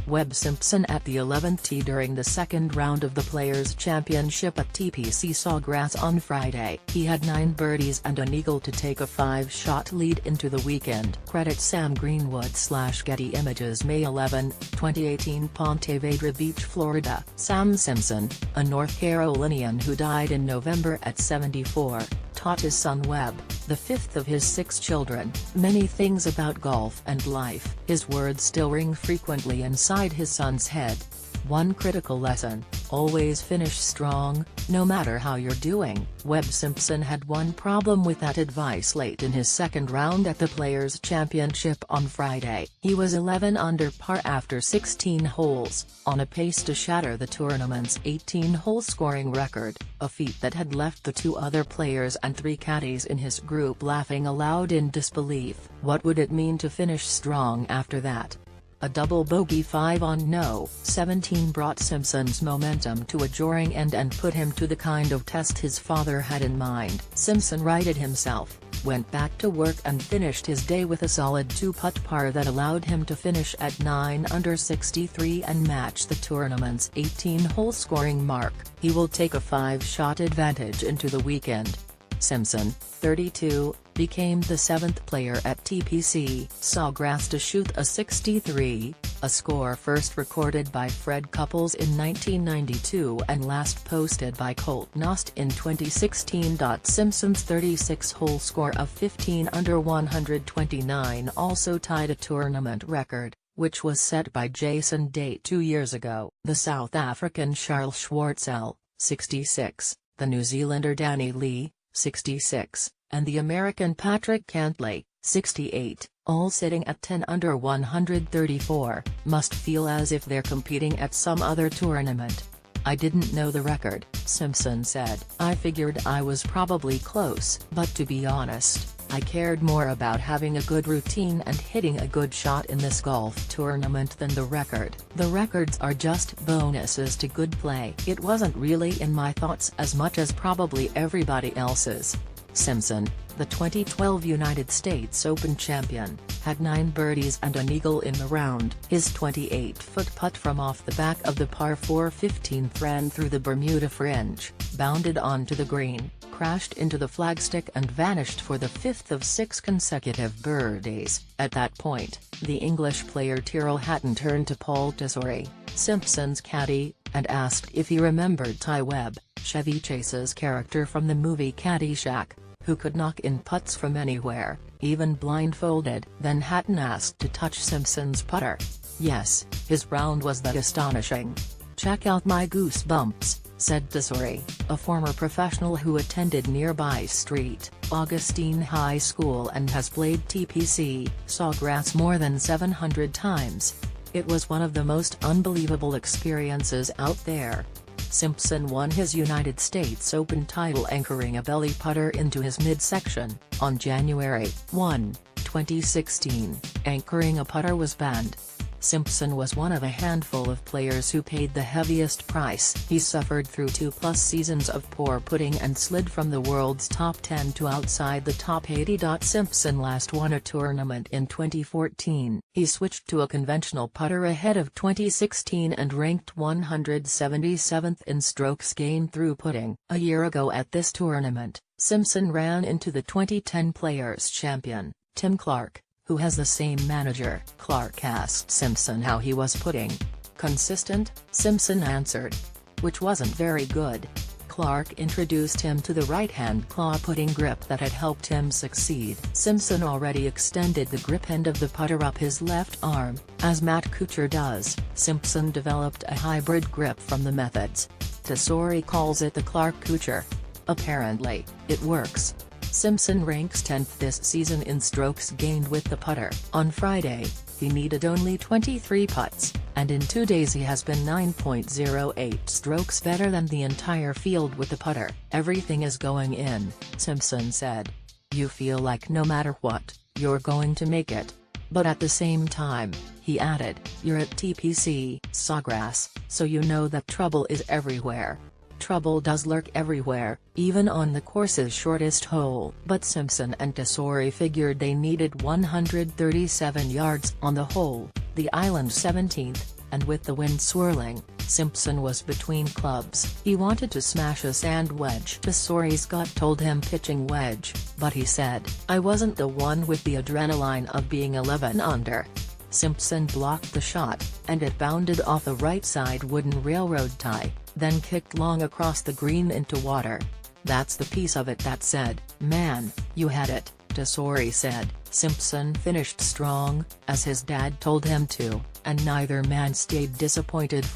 Webb Simpson at the 11th tee during the second round of the Players' Championship at T.P.C. Sawgrass on Friday. He had 9 birdies and an eagle to take a 5-shot lead into the weekend. CreditSam Greenwood/Getty Images May 11, 2018 Ponte Vedra Beach, Florida. Sam Simpson, a North Carolinian who died in November at 74, taught his son Webb, the fifth of his 6 children, many things about golf and life. His words still ring frequently inside his son's head. One critical lesson: always finish strong, no matter how you're doing. Webb Simpson had one problem with that advice late in his second round at the Players' Championship on Friday. He was 11 under par after 16 holes, on a pace to shatter the tournament's 18-hole scoring record, a feat that had left the 2 other players and 3 caddies in his group laughing aloud in disbelief. What would it mean to finish strong after that? A double bogey 5 on no. 17 brought Simpson's momentum to a jarring end and put him to the kind of test his father had in mind. Simpson righted himself, went back to work and finished his day with a solid 2-putt par that allowed him to finish at 9 under 63 and match the tournament's 18-hole scoring mark. He will take a 5-shot advantage into the weekend. Simpson, 32, became the 7th player at T.P.C. Sawgrass to shoot a 63, a score first recorded by Fred Couples in 1992 and last posted by Colt Knost in 2016. Simpson's 36-hole score of 15 under 129 also tied a tournament record, which was set by Jason Day 2 years ago. The South African Charles Schwartzel, 66, the New Zealander Danny Lee, 66, and the American Patrick Cantlay, 68, all sitting at 10 under 134, must feel as if they're competing at some other tournament. "I didn't know the record," Simpson said. "I figured I was probably close, but to be honest, I cared more about having a good routine and hitting a good shot in this golf tournament than the record. The records are just bonuses to good play. It wasn't really in my thoughts as much as probably everybody else's." Simpson, the 2012 United States Open champion, had 9 birdies and an eagle in the round. His 28-foot putt from off the back of the par 4 15th ran through the Bermuda fringe, bounded onto the green, crashed into the flagstick and vanished for the 5th of 6 consecutive birdies. At that point, the English player Tyrrell Hatton turned to Paul Tesori, Simpson's caddy, and asked if he remembered Ty Webb, Chevy Chase's character from the movie Caddyshack, who could knock in putts from anywhere, even blindfolded. Then Hatton asked to touch Simpson's putter. "Yes, his round was that astonishing. Check out my goosebumps," said Tesori, a former professional who attended nearby St. Augustine High School and has played T.P.C. Sawgrass more than 700 times. "It was one of the most unbelievable experiences out there." Simpson won his United States Open title anchoring a belly putter into his midsection. On January 1, 2016, anchoring a putter was banned. Simpson was one of a handful of players who paid the heaviest price. He suffered through 2+ seasons of poor putting and slid from the world's top 10 to outside the top 80. Simpson last won a tournament in 2014. He switched to a conventional putter ahead of 2016 and ranked 177th in strokes gained through putting. A year ago at this tournament, Simpson ran into the 2010 Players' champion, Tim Clark, who has the same manager. Clark asked Simpson how he was putting. "Consistent," Simpson answered. "Which wasn't very good." Clark introduced him to the right-hand claw putting grip that had helped him succeed. Simpson already extended the grip end of the putter up his left arm, as Matt Kuchar does. Simpson developed a hybrid grip from the methods. Tesori calls it the Clark-Kuchar. Apparently, it works. Simpson ranks 10th this season in strokes gained with the putter. On Friday, he needed only 23 putts, and in 2 days he has been 9.08 strokes better than the entire field with the putter. "Everything is going in," Simpson said. "You feel like no matter what, you're going to make it. But at the same time," he added, "you're at T.P.C. Sawgrass, so you know that trouble is everywhere." Trouble does lurk everywhere, even on the course's shortest hole. But Simpson and Tesori figured they needed 137 yards on the hole, the island's 17th, and with the wind swirling, Simpson was between clubs. He wanted to smash a sand wedge. Tesori Scott told him pitching wedge, but he said, "I wasn't the one with the adrenaline of being 11 under." Simpson blocked the shot, and it bounded off the right side wooden railroad tie, then kicked long across the green into water. "That's the piece of it that said, 'Man, you had it,'" Tesori said. Simpson finished strong, as his dad told him to, and neither man stayed disappointed.